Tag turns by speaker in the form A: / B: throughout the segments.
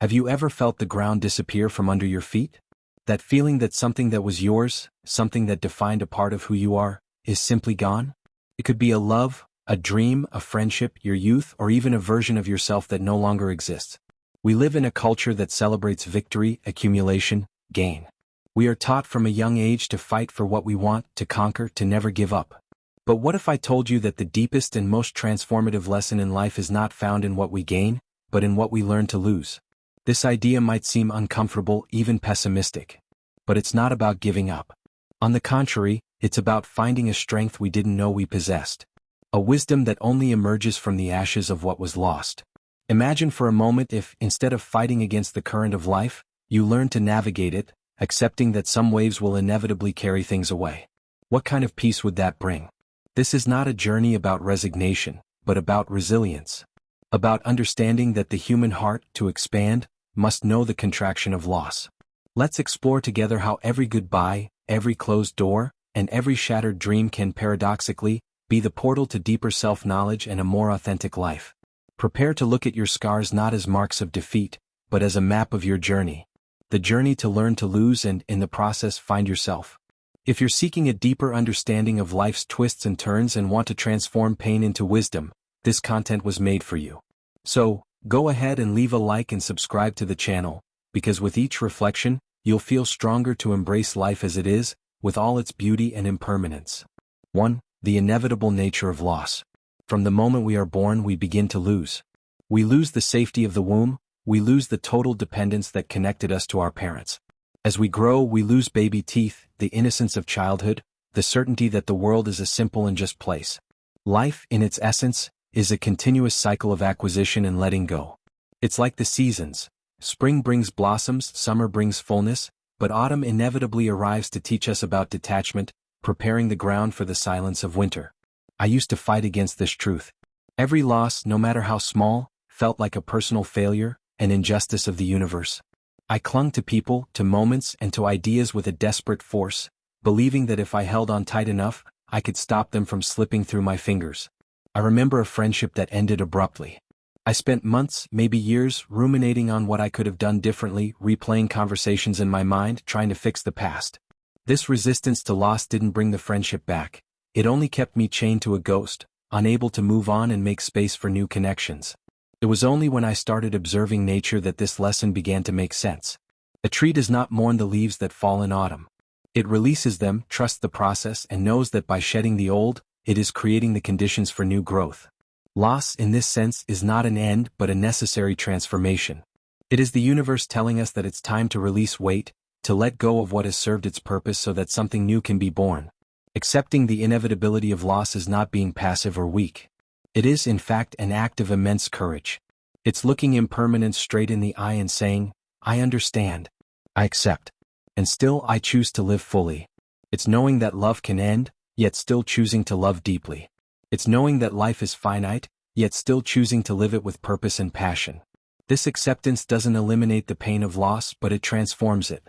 A: Have you ever felt the ground disappear from under your feet? That feeling that something that was yours, something that defined a part of who you are, is simply gone? It could be a love, a dream, a friendship, your youth, or even a version of yourself that no longer exists. We live in a culture that celebrates victory, accumulation, gain. We are taught from a young age to fight for what we want, to conquer, to never give up. But what if I told you that the deepest and most transformative lesson in life is not found in what we gain, but in what we learn to lose? This idea might seem uncomfortable, even pessimistic. But it's not about giving up. On the contrary, it's about finding a strength we didn't know we possessed. A wisdom that only emerges from the ashes of what was lost. Imagine for a moment if, instead of fighting against the current of life, you learned to navigate it, accepting that some waves will inevitably carry things away. What kind of peace would that bring? This is not a journey about resignation, but about resilience. About understanding that the human heart, to expand, must know the contraction of loss. Let's explore together how every goodbye, every closed door, and every shattered dream can paradoxically be the portal to deeper self-knowledge and a more authentic life. Prepare to look at your scars not as marks of defeat, but as a map of your journey. The journey to learn to lose and, in the process, find yourself. If you're seeking a deeper understanding of life's twists and turns and want to transform pain into wisdom, this content was made for you. So, go ahead and leave a like and subscribe to the channel, because with each reflection, you'll feel stronger to embrace life as it is, with all its beauty and impermanence. 1. The inevitable nature of loss. From the moment we are born, we begin to lose. We lose the safety of the womb. We lose the total dependence that connected us to our parents. As we grow, we lose baby teeth, the innocence of childhood, the certainty that the world is a simple and just place. Life, in its essence, is a continuous cycle of acquisition and letting go. It's like the seasons. Spring brings blossoms, summer brings fullness, but autumn inevitably arrives to teach us about detachment, preparing the ground for the silence of winter. I used to fight against this truth. Every loss, no matter how small, felt like a personal failure, an injustice of the universe. I clung to people, to moments, and to ideas with a desperate force, believing that if I held on tight enough, I could stop them from slipping through my fingers. I remember a friendship that ended abruptly. I spent months, maybe years, ruminating on what I could have done differently, replaying conversations in my mind, trying to fix the past. This resistance to loss didn't bring the friendship back. It only kept me chained to a ghost, unable to move on and make space for new connections. It was only when I started observing nature that this lesson began to make sense. A tree does not mourn the leaves that fall in autumn. It releases them, trusts the process, and knows that by shedding the old, it is creating the conditions for new growth. Loss, in this sense, is not an end but a necessary transformation. It is the universe telling us that it's time to release weight, to let go of what has served its purpose so that something new can be born. Accepting the inevitability of loss is not being passive or weak. It is, in fact, an act of immense courage. It's looking impermanence straight in the eye and saying, I understand. I accept. And still I choose to live fully. It's knowing that love can end, yet still choosing to love deeply. It's knowing that life is finite, yet still choosing to live it with purpose and passion. This acceptance doesn't eliminate the pain of loss, but it transforms it.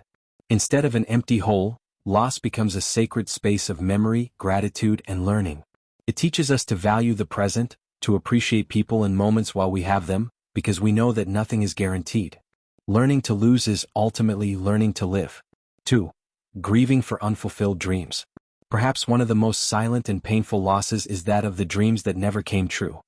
A: Instead of an empty hole, loss becomes a sacred space of memory, gratitude, and learning. It teaches us to value the present, to appreciate people and moments while we have them, because we know that nothing is guaranteed. Learning to lose is ultimately learning to live. 2. Grieving for unfulfilled dreams. Perhaps one of the most silent and painful losses is that of the dreams that never came true.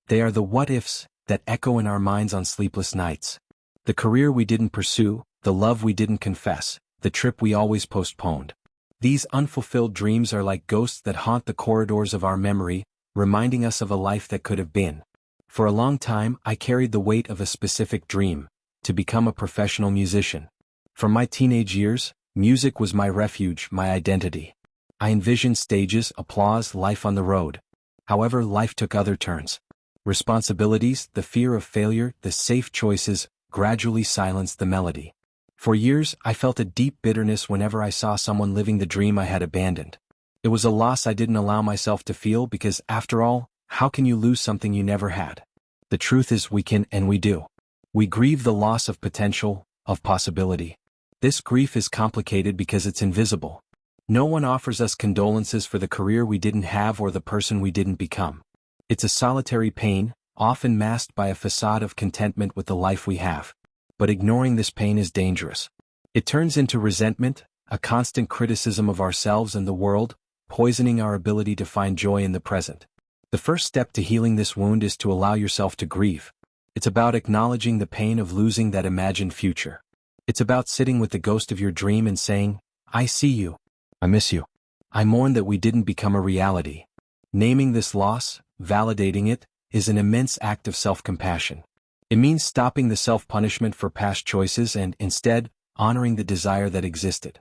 A: They are the what-ifs that echo in our minds on sleepless nights. The career we didn't pursue, the love we didn't confess, the trip we always postponed. These unfulfilled dreams are like ghosts that haunt the corridors of our memory, reminding us of a life that could have been. For a long time, I carried the weight of a specific dream, to become a professional musician. From my teenage years, music was my refuge, my identity. I envisioned stages, applause, life on the road. However, life took other turns. Responsibilities, the fear of failure, the safe choices, gradually silenced the melody. For years, I felt a deep bitterness whenever I saw someone living the dream I had abandoned. It was a loss I didn't allow myself to feel because, after all, how can you lose something you never had? The truth is we can and we do. We grieve the loss of potential, of possibility. This grief is complicated because it's invisible. No one offers us condolences for the career we didn't have or the person we didn't become. It's a solitary pain, often masked by a facade of contentment with the life we have. But ignoring this pain is dangerous. It turns into resentment, a constant criticism of ourselves and the world, poisoning our ability to find joy in the present. The first step to healing this wound is to allow yourself to grieve. It's about acknowledging the pain of losing that imagined future. It's about sitting with the ghost of your dream and saying, I see you. I miss you. I mourn that we didn't become a reality. Naming this loss, validating it, is an immense act of self-compassion. It means stopping the self-punishment for past choices and, instead, honoring the desire that existed.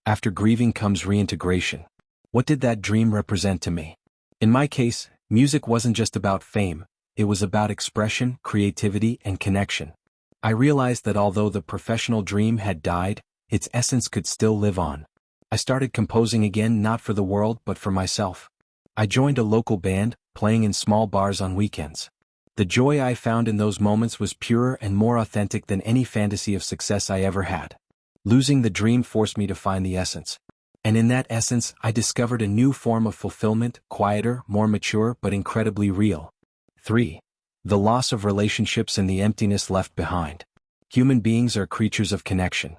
A: After grieving comes reintegration. What did that dream represent to me? In my case, music wasn't just about fame, it was about expression, creativity, and connection. I realized that although the professional dream had died, its essence could still live on. I started composing again, not for the world but for myself. I joined a local band, playing in small bars on weekends. The joy I found in those moments was purer and more authentic than any fantasy of success I ever had. Losing the dream forced me to find the essence. And in that essence, I discovered a new form of fulfillment, quieter, more mature, but incredibly real. 3. The loss of relationships and the emptiness left behind. Human beings are creatures of connection.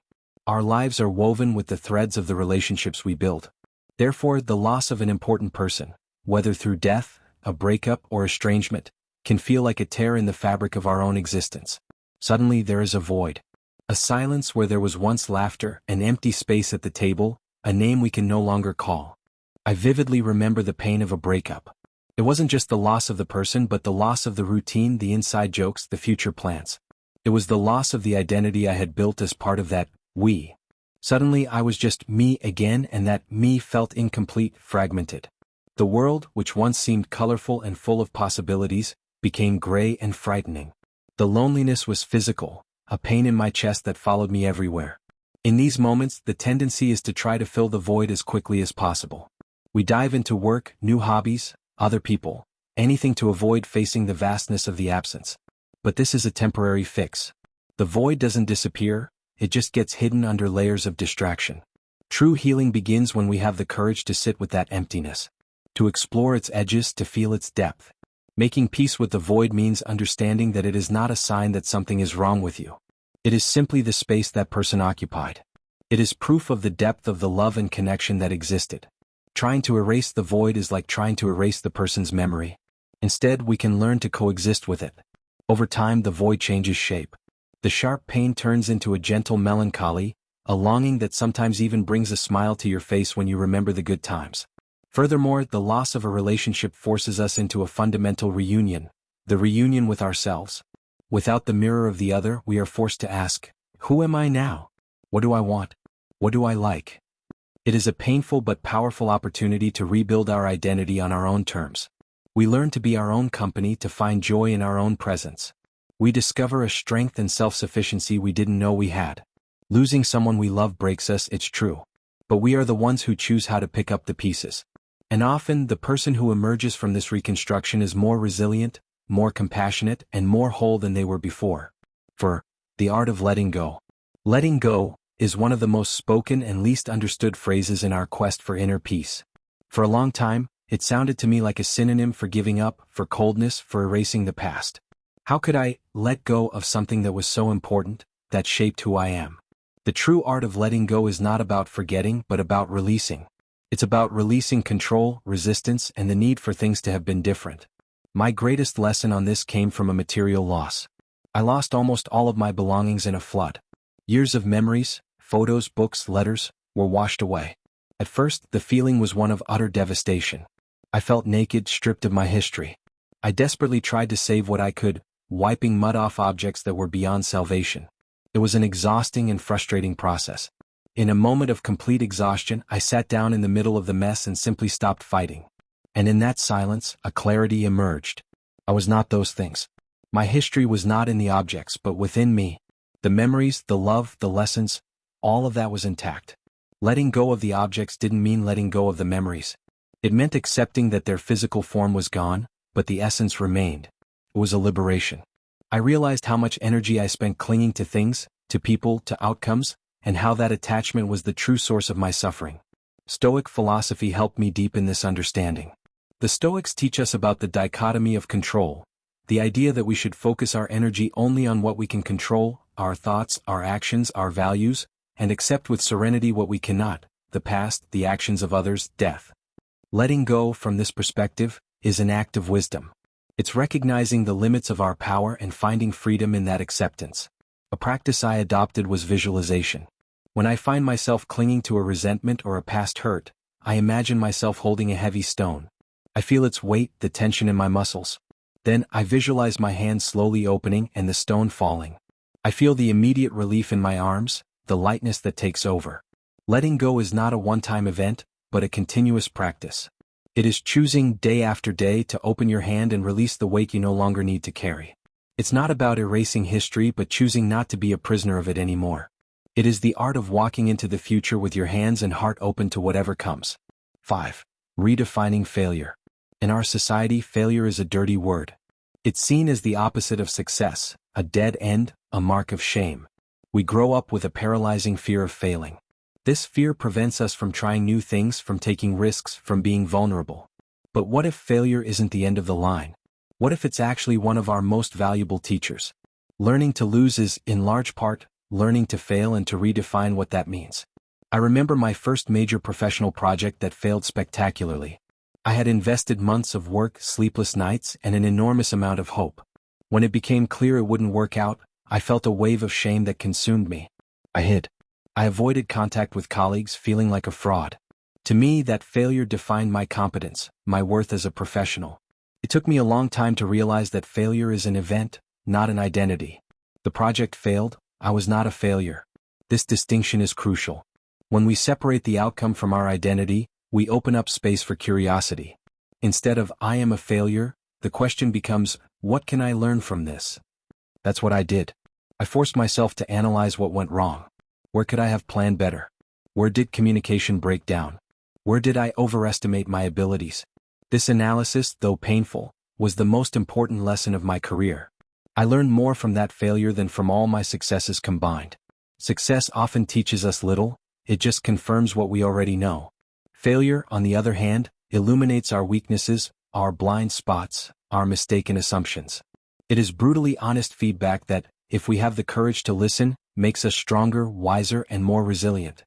A: Our lives are woven with the threads of the relationships we build. Therefore, the loss of an important person, whether through death, a breakup, or estrangement, can feel like a tear in the fabric of our own existence. Suddenly there is a void. A silence where there was once laughter, an empty space at the table, a name we can no longer call. I vividly remember the pain of a breakup. It wasn't just the loss of the person but the loss of the routine, the inside jokes, the future plans. It was the loss of the identity I had built as part of that we. Suddenly I was just me again, and that me felt incomplete, fragmented. The world, which once seemed colorful and full of possibilities, became gray and frightening. The loneliness was physical, a pain in my chest that followed me everywhere. In these moments, the tendency is to try to fill the void as quickly as possible. We dive into work, new hobbies, other people, anything to avoid facing the vastness of the absence. But this is a temporary fix. The void doesn't disappear, it just gets hidden under layers of distraction. True healing begins when we have the courage to sit with that emptiness, to explore its edges, to feel its depth. Making peace with the void means understanding that it is not a sign that something is wrong with you. It is simply the space that person occupied. It is proof of the depth of the love and connection that existed. Trying to erase the void is like trying to erase the person's memory. Instead, we can learn to coexist with it. Over time, the void changes shape. The sharp pain turns into a gentle melancholy, a longing that sometimes even brings a smile to your face when you remember the good times. Furthermore, the loss of a relationship forces us into a fundamental reunion, the reunion with ourselves. Without the mirror of the other, we are forced to ask, who am I now? What do I want? What do I like? It is a painful but powerful opportunity to rebuild our identity on our own terms. We learn to be our own company, to find joy in our own presence. We discover a strength and self-sufficiency we didn't know we had. Losing someone we love breaks us, it's true. But we are the ones who choose how to pick up the pieces. And often, the person who emerges from this reconstruction is more resilient, more compassionate, and more whole than they were before. For the art of letting go. Letting go is one of the most spoken and least understood phrases in our quest for inner peace. For a long time, it sounded to me like a synonym for giving up, for coldness, for erasing the past. How could I let go of something that was so important, that shaped who I am? The true art of letting go is not about forgetting but about releasing. It's about releasing control, resistance, and the need for things to have been different. My greatest lesson on this came from a material loss. I lost almost all of my belongings in a flood. Years of memories, photos, books, letters, were washed away. At first, the feeling was one of utter devastation. I felt naked, stripped of my history. I desperately tried to save what I could, wiping mud off objects that were beyond salvation. It was an exhausting and frustrating process. In a moment of complete exhaustion, I sat down in the middle of the mess and simply stopped fighting. And in that silence, a clarity emerged. I was not those things. My history was not in the objects, but within me. The memories, the love, the lessons, all of that was intact. Letting go of the objects didn't mean letting go of the memories. It meant accepting that their physical form was gone, but the essence remained. It was a liberation. I realized how much energy I spent clinging to things, to people, to outcomes, and how that attachment was the true source of my suffering. Stoic philosophy helped me deepen this understanding. The Stoics teach us about the dichotomy of control, The idea that we should focus our energy only on what we can control, our thoughts, our actions, our values, and accept with serenity what we cannot, the past, the actions of others, death. Letting go, from this perspective, is an act of wisdom. It's recognizing the limits of our power and finding freedom in that acceptance. A practice I adopted was visualization. When I find myself clinging to a resentment or a past hurt, I imagine myself holding a heavy stone. I feel its weight, the tension in my muscles. Then, I visualize my hand slowly opening and the stone falling. I feel the immediate relief in my arms, the lightness that takes over. Letting go is not a one-time event, but a continuous practice. It is choosing day after day to open your hand and release the weight you no longer need to carry. It's not about erasing history but choosing not to be a prisoner of it anymore. It is the art of walking into the future with your hands and heart open to whatever comes. 5. Redefining failure. In our society, failure is a dirty word. It's seen as the opposite of success, a dead end, a mark of shame. We grow up with a paralyzing fear of failing. This fear prevents us from trying new things, from taking risks, from being vulnerable. But what if failure isn't the end of the line? What if it's actually one of our most valuable teachers? Learning to lose is, in large part, learning to fail and to redefine what that means. I remember my first major professional project that failed spectacularly. I had invested months of work, sleepless nights, and an enormous amount of hope. When it became clear it wouldn't work out, I felt a wave of shame that consumed me. I hid. I avoided contact with colleagues, feeling like a fraud. To me, that failure defined my competence, my worth as a professional. It took me a long time to realize that failure is an event, not an identity. The project failed, I was not a failure. This distinction is crucial. When we separate the outcome from our identity, we open up space for curiosity. Instead of "I am a failure," the question becomes, "What can I learn from this?" That's what I did. I forced myself to analyze what went wrong. Where could I have planned better? Where did communication break down? Where did I overestimate my abilities? This analysis, though painful, was the most important lesson of my career. I learned more from that failure than from all my successes combined. Success often teaches us little, it just confirms what we already know. Failure, on the other hand, illuminates our weaknesses, our blind spots, our mistaken assumptions. It is brutally honest feedback that, if we have the courage to listen, makes us stronger, wiser, and more resilient.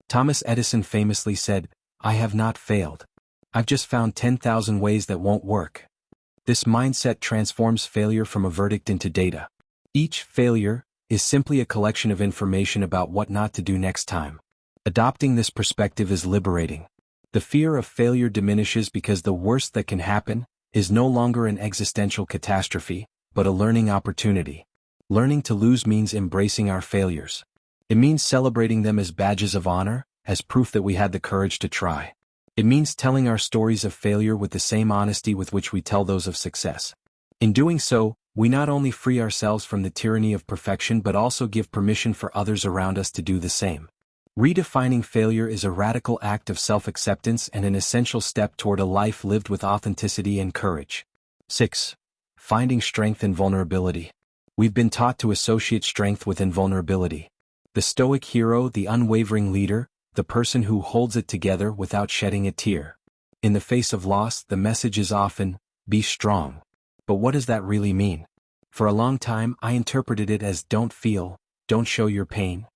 A: Thomas Edison famously said, "I have not failed. I've just found 10,000 ways that won't work." This mindset transforms failure from a verdict into data. Each failure is simply a collection of information about what not to do next time. Adopting this perspective is liberating. The fear of failure diminishes because the worst that can happen is no longer an existential catastrophe, but a learning opportunity. Learning to lose means embracing our failures. It means celebrating them as badges of honor, as proof that we had the courage to try. It means telling our stories of failure with the same honesty with which we tell those of success. In doing so, we not only free ourselves from the tyranny of perfection but also give permission for others around us to do the same. Redefining failure is a radical act of self-acceptance and an essential step toward a life lived with authenticity and courage. 6. Finding strength in vulnerability. We've been taught to associate strength with invulnerability. The Stoic hero, the unwavering leader, the person who holds it together without shedding a tear. In the face of loss, the message is often, "Be strong." But what does that really mean? For a long time, I interpreted it as "Don't feel, don't show your pain."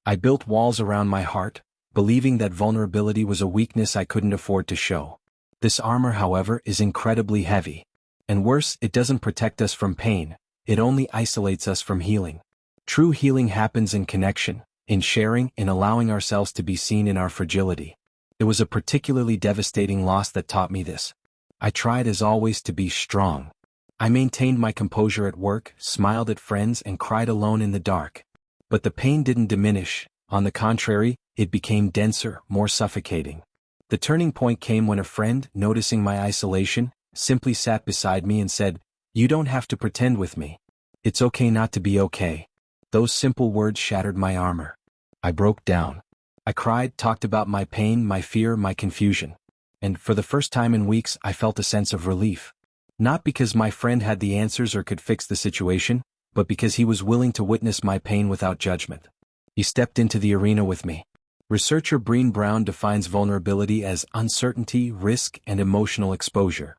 A: I built walls around my heart, believing that vulnerability was a weakness I couldn't afford to show. This armor, however, is incredibly heavy. And worse, it doesn't protect us from pain, it only isolates us from healing. True healing happens in connection, in sharing, in allowing ourselves to be seen in our fragility. It was a particularly devastating loss that taught me this. I tried as always to be strong. I maintained my composure at work, smiled at friends, and cried alone in the dark. But the pain didn't diminish, on the contrary, it became denser, more suffocating. The turning point came when a friend, noticing my isolation, simply sat beside me and said, "You don't have to pretend with me. It's okay not to be okay." Those simple words shattered my armor. I broke down. I cried, talked about my pain, my fear, my confusion. And for the first time in weeks, I felt a sense of relief. Not because my friend had the answers or could fix the situation, but because he was willing to witness my pain without judgment. He stepped into the arena with me. Researcher Brené Brown defines vulnerability as uncertainty, risk, and emotional exposure.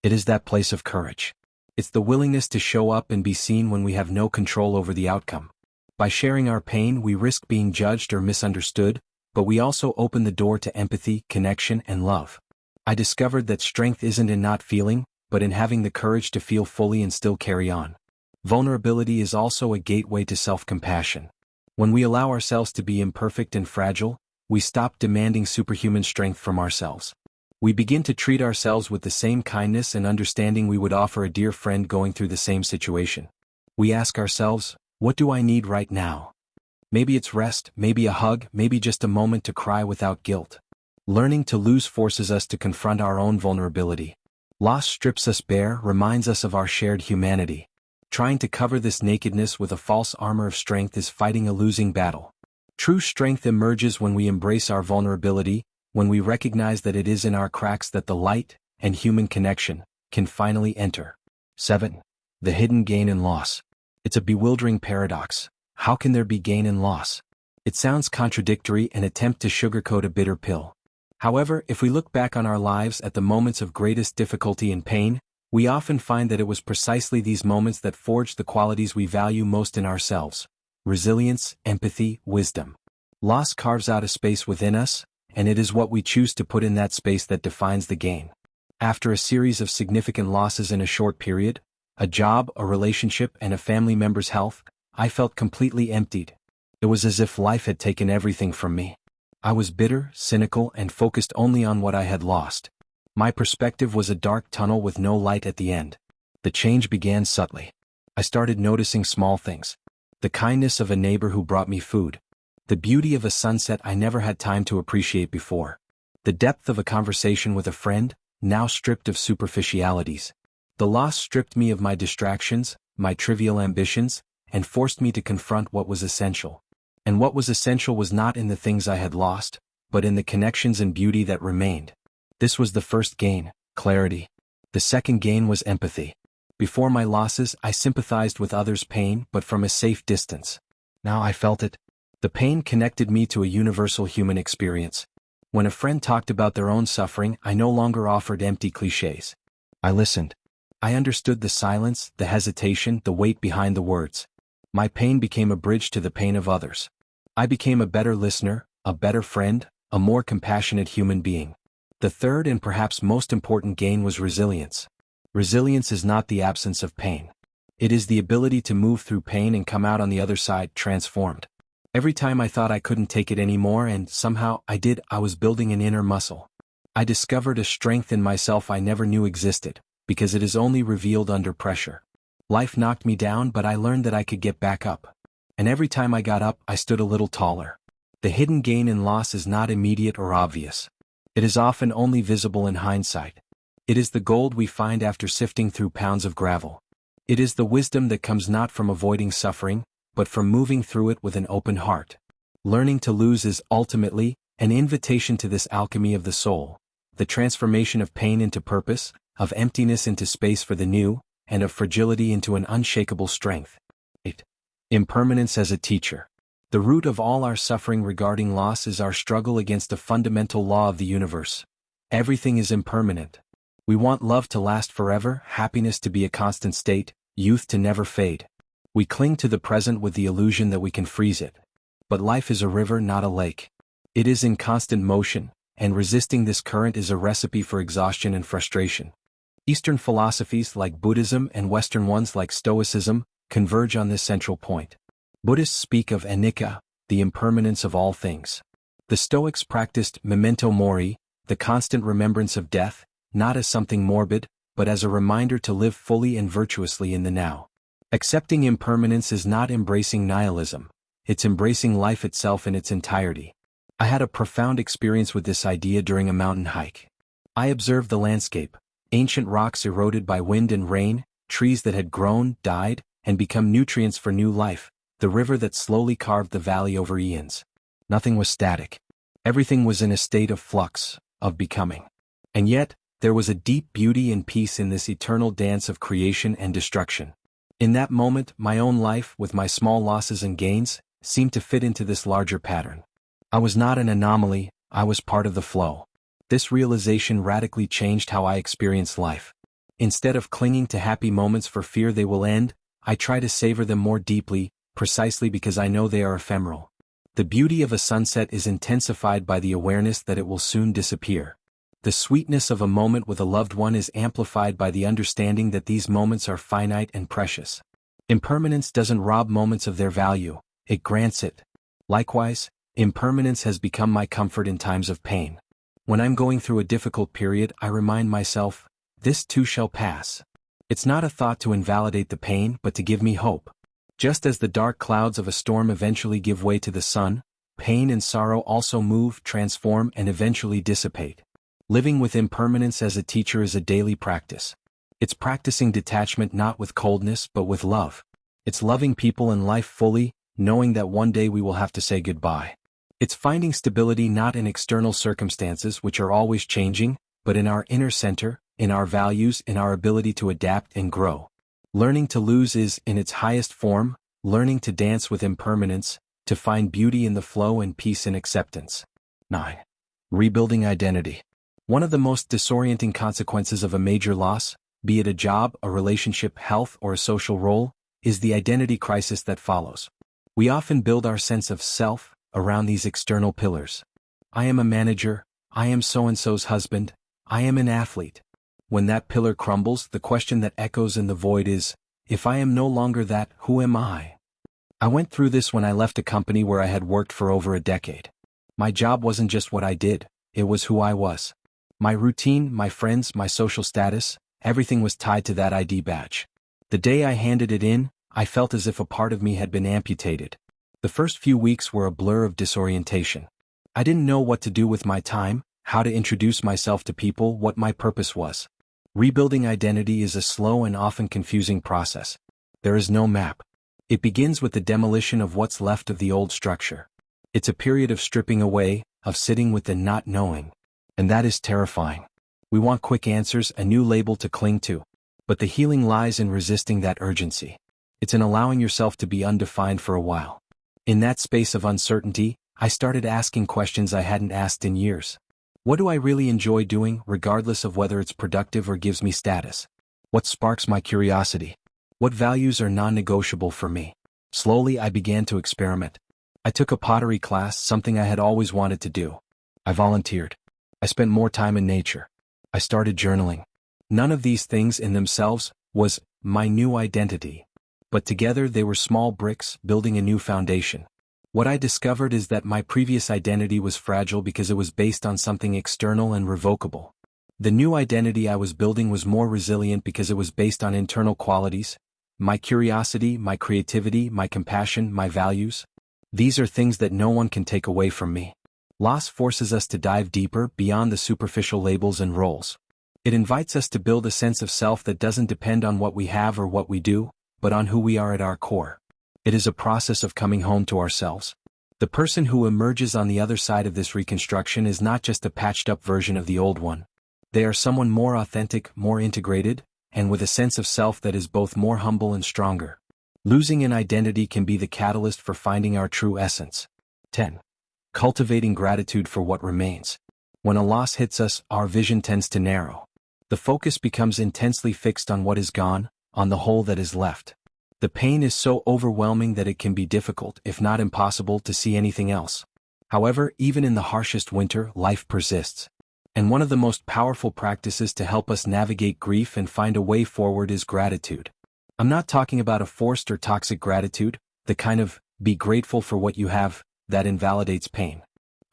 A: It is that place of courage. It's the willingness to show up and be seen when we have no control over the outcome. By sharing our pain, we risk being judged or misunderstood, but we also open the door to empathy, connection, and love. I discovered that strength isn't in not feeling, but in having the courage to feel fully and still carry on. Vulnerability is also a gateway to self-compassion. When we allow ourselves to be imperfect and fragile, we stop demanding superhuman strength from ourselves. We begin to treat ourselves with the same kindness and understanding we would offer a dear friend going through the same situation. We ask ourselves, what do I need right now? Maybe it's rest, maybe a hug, maybe just a moment to cry without guilt. Learning to lose forces us to confront our own vulnerability. Loss strips us bare, reminds us of our shared humanity. Trying to cover this nakedness with a false armor of strength is fighting a losing battle. True strength emerges when we embrace our vulnerability, when we recognize that it is in our cracks that the light and human connection can finally enter. 7. The hidden gain and loss. It's a bewildering paradox. How can there be gain and loss? It sounds contradictory, an attempt to sugarcoat a bitter pill. However, if we look back on our lives at the moments of greatest difficulty and pain, we often find that it was precisely these moments that forged the qualities we value most in ourselves: resilience, empathy, wisdom. Loss carves out a space within us, and it is what we choose to put in that space that defines the gain. After a series of significant losses in a short period, a job, a relationship, and a family member's health, I felt completely emptied. It was as if life had taken everything from me. I was bitter, cynical, and focused only on what I had lost. My perspective was a dark tunnel with no light at the end. The change began subtly. I started noticing small things. The kindness of a neighbor who brought me food. The beauty of a sunset I never had time to appreciate before. The depth of a conversation with a friend, now stripped of superficialities. The loss stripped me of my distractions, my trivial ambitions, and forced me to confront what was essential. And what was essential was not in the things I had lost, but in the connections and beauty that remained. This was the first gain, clarity. The second gain was empathy. Before my losses, I sympathized with others' pain, but from a safe distance. Now I felt it. The pain connected me to a universal human experience. When a friend talked about their own suffering, I no longer offered empty cliches. I listened. I understood the silence, the hesitation, the weight behind the words. My pain became a bridge to the pain of others. I became a better listener, a better friend, a more compassionate human being. The third and perhaps most important gain was resilience. Resilience is not the absence of pain. It is the ability to move through pain and come out on the other side transformed. Every time I thought I couldn't take it anymore, and somehow I did, I was building an inner muscle. I discovered a strength in myself I never knew existed, because it is only revealed under pressure. Life knocked me down, but I learned that I could get back up. And every time I got up, I stood a little taller. The hidden gain and loss is not immediate or obvious. It is often only visible in hindsight. It is the gold we find after sifting through pounds of gravel. It is the wisdom that comes not from avoiding suffering, but from moving through it with an open heart. Learning to lose is ultimately an invitation to this alchemy of the soul, the transformation of pain into purpose, of emptiness into space for the new, and of fragility into an unshakable strength. 8. Impermanence as a teacher. The root of all our suffering regarding loss is our struggle against a fundamental law of the universe. Everything is impermanent. We want love to last forever, happiness to be a constant state, youth to never fade. We cling to the present with the illusion that we can freeze it. But life is a river, not a lake. It is in constant motion, and resisting this current is a recipe for exhaustion and frustration. Eastern philosophies like Buddhism and Western ones like Stoicism converge on this central point. Buddhists speak of anicca, the impermanence of all things. The Stoics practiced memento mori, the constant remembrance of death, not as something morbid, but as a reminder to live fully and virtuously in the now. Accepting impermanence is not embracing nihilism, it's embracing life itself in its entirety. I had a profound experience with this idea during a mountain hike. I observed the landscape, ancient rocks eroded by wind and rain, trees that had grown, died, and become nutrients for new life, the river that slowly carved the valley over eons. Nothing was static. Everything was in a state of flux, of becoming. And yet, there was a deep beauty and peace in this eternal dance of creation and destruction. In that moment, my own life, with my small losses and gains, seemed to fit into this larger pattern. I was not an anomaly, I was part of the flow. This realization radically changed how I experienced life. Instead of clinging to happy moments for fear they will end, I try to savor them more deeply, precisely because I know they are ephemeral. The beauty of a sunset is intensified by the awareness that it will soon disappear. The sweetness of a moment with a loved one is amplified by the understanding that these moments are finite and precious. Impermanence doesn't rob moments of their value, it grants it. Likewise, impermanence has become my comfort in times of pain. When I'm going through a difficult period, I remind myself, this too shall pass. It's not a thought to invalidate the pain but to give me hope. Just as the dark clouds of a storm eventually give way to the sun, pain and sorrow also move, transform, and eventually dissipate. Living with impermanence as a teacher is a daily practice. It's practicing detachment not with coldness but with love. It's loving people and life fully, knowing that one day we will have to say goodbye. It's finding stability not in external circumstances which are always changing, but in our inner center, in our values, in our ability to adapt and grow. Learning to lose is, in its highest form, learning to dance with impermanence, to find beauty in the flow and peace in acceptance. 9. Rebuilding identity. One of the most disorienting consequences of a major loss, be it a job, a relationship, health, or a social role, is the identity crisis that follows. We often build our sense of self around these external pillars. I am a manager, I am so-and-so's husband, I am an athlete. When that pillar crumbles, the question that echoes in the void is, if I am no longer that, who am I? I went through this when I left a company where I had worked for over a decade. My job wasn't just what I did, it was who I was. My routine, my friends, my social status, everything was tied to that ID badge. The day I handed it in, I felt as if a part of me had been amputated. The first few weeks were a blur of disorientation. I didn't know what to do with my time, how to introduce myself to people, what my purpose was. Rebuilding identity is a slow and often confusing process. There is no map. It begins with the demolition of what's left of the old structure. It's a period of stripping away, of sitting with the not knowing. And that is terrifying. We want quick answers, a new label to cling to. But the healing lies in resisting that urgency. It's in allowing yourself to be undefined for a while. In that space of uncertainty, I started asking questions I hadn't asked in years. What do I really enjoy doing, regardless of whether it's productive or gives me status? What sparks my curiosity? What values are non-negotiable for me? Slowly I began to experiment. I took a pottery class, something I had always wanted to do. I volunteered. I spent more time in nature. I started journaling. None of these things in themselves was my new identity. But together they were small bricks, building a new foundation. What I discovered is that my previous identity was fragile because it was based on something external and revocable. The new identity I was building was more resilient because it was based on internal qualities, my curiosity, my creativity, my compassion, my values. These are things that no one can take away from me. Loss forces us to dive deeper, beyond the superficial labels and roles. It invites us to build a sense of self that doesn't depend on what we have or what we do, but on who we are at our core. It is a process of coming home to ourselves. The person who emerges on the other side of this reconstruction is not just a patched-up version of the old one. They are someone more authentic, more integrated, and with a sense of self that is both more humble and stronger. Losing an identity can be the catalyst for finding our true essence. 10. Cultivating gratitude for what remains. When a loss hits us, our vision tends to narrow. The focus becomes intensely fixed on what is gone, on the hole that is left. The pain is so overwhelming that it can be difficult, if not impossible, to see anything else. However, even in the harshest winter, life persists. And one of the most powerful practices to help us navigate grief and find a way forward is gratitude. I'm not talking about a forced or toxic gratitude, the kind of, be grateful for what you have, that invalidates pain.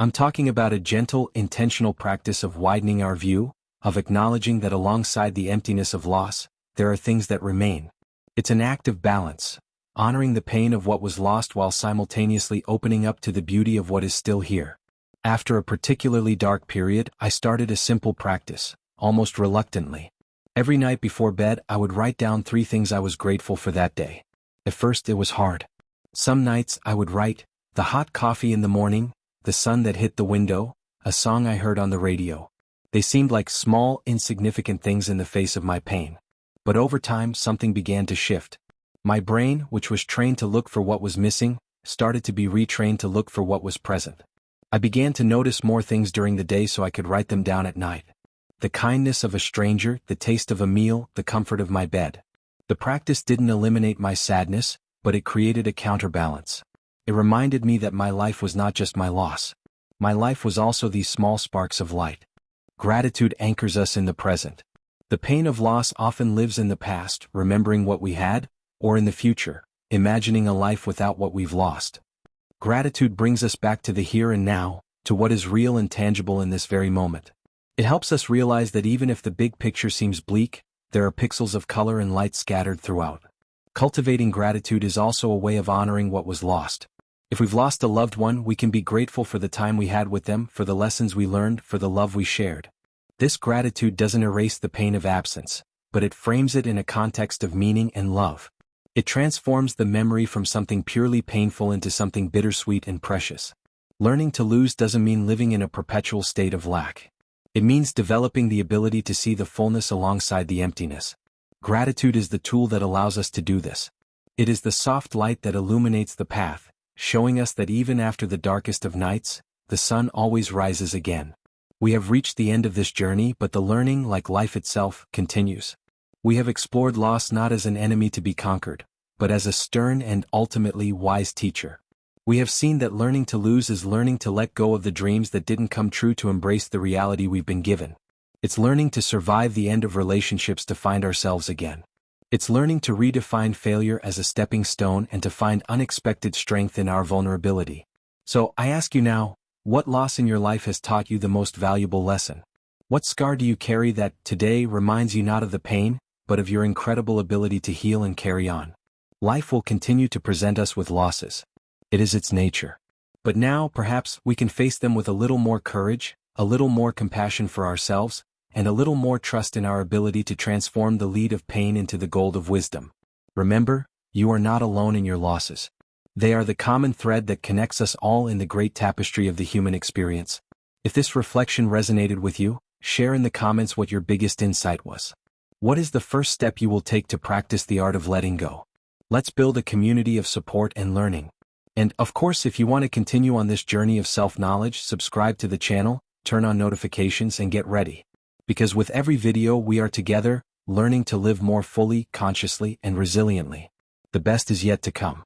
A: I'm talking about a gentle, intentional practice of widening our view, of acknowledging that alongside the emptiness of loss, there are things that remain. It's an act of balance, honoring the pain of what was lost while simultaneously opening up to the beauty of what is still here. After a particularly dark period, I started a simple practice, almost reluctantly. Every night before bed, I would write down 3 things I was grateful for that day. At first it was hard. Some nights I would write, the hot coffee in the morning, the sun that hit the window, a song I heard on the radio. They seemed like small, insignificant things in the face of my pain. But over time, something began to shift. My brain, which was trained to look for what was missing, started to be retrained to look for what was present. I began to notice more things during the day so I could write them down at night. the kindness of a stranger, the taste of a meal, the comfort of my bed. The practice didn't eliminate my sadness, but it created a counterbalance. It reminded me that my life was not just my loss. My life was also these small sparks of light. Gratitude anchors us in the present. The pain of loss often lives in the past, remembering what we had, or in the future, imagining a life without what we've lost. Gratitude brings us back to the here and now, to what is real and tangible in this very moment. It helps us realize that even if the big picture seems bleak, there are pixels of color and light scattered throughout. Cultivating gratitude is also a way of honoring what was lost. If we've lost a loved one, we can be grateful for the time we had with them, for the lessons we learned, for the love we shared. This gratitude doesn't erase the pain of absence, but it frames it in a context of meaning and love. It transforms the memory from something purely painful into something bittersweet and precious. Learning to lose doesn't mean living in a perpetual state of lack. It means developing the ability to see the fullness alongside the emptiness. Gratitude is the tool that allows us to do this. It is the soft light that illuminates the path, showing us that even after the darkest of nights, the sun always rises again. We have reached the end of this journey, but the learning, like life itself, continues. We have explored loss not as an enemy to be conquered, but as a stern and ultimately wise teacher. We have seen that learning to lose is learning to let go of the dreams that didn't come true to embrace the reality we've been given. It's learning to survive the end of relationships to find ourselves again. It's learning to redefine failure as a stepping stone and to find unexpected strength in our vulnerability. So, I ask you now, what loss in your life has taught you the most valuable lesson? What scar do you carry that, today, reminds you not of the pain, but of your incredible ability to heal and carry on? Life will continue to present us with losses. It is its nature. But now, perhaps, we can face them with a little more courage, a little more compassion for ourselves, and a little more trust in our ability to transform the lead of pain into the gold of wisdom. Remember, you are not alone in your losses. They are the common thread that connects us all in the great tapestry of the human experience. If this reflection resonated with you, share in the comments what your biggest insight was. What is the first step you will take to practice the art of letting go? Let's build a community of support and learning. And, of course, if you want to continue on this journey of self-knowledge, subscribe to the channel, turn on notifications, and get ready. Because with every video we are together, learning to live more fully, consciously, and resiliently. The best is yet to come.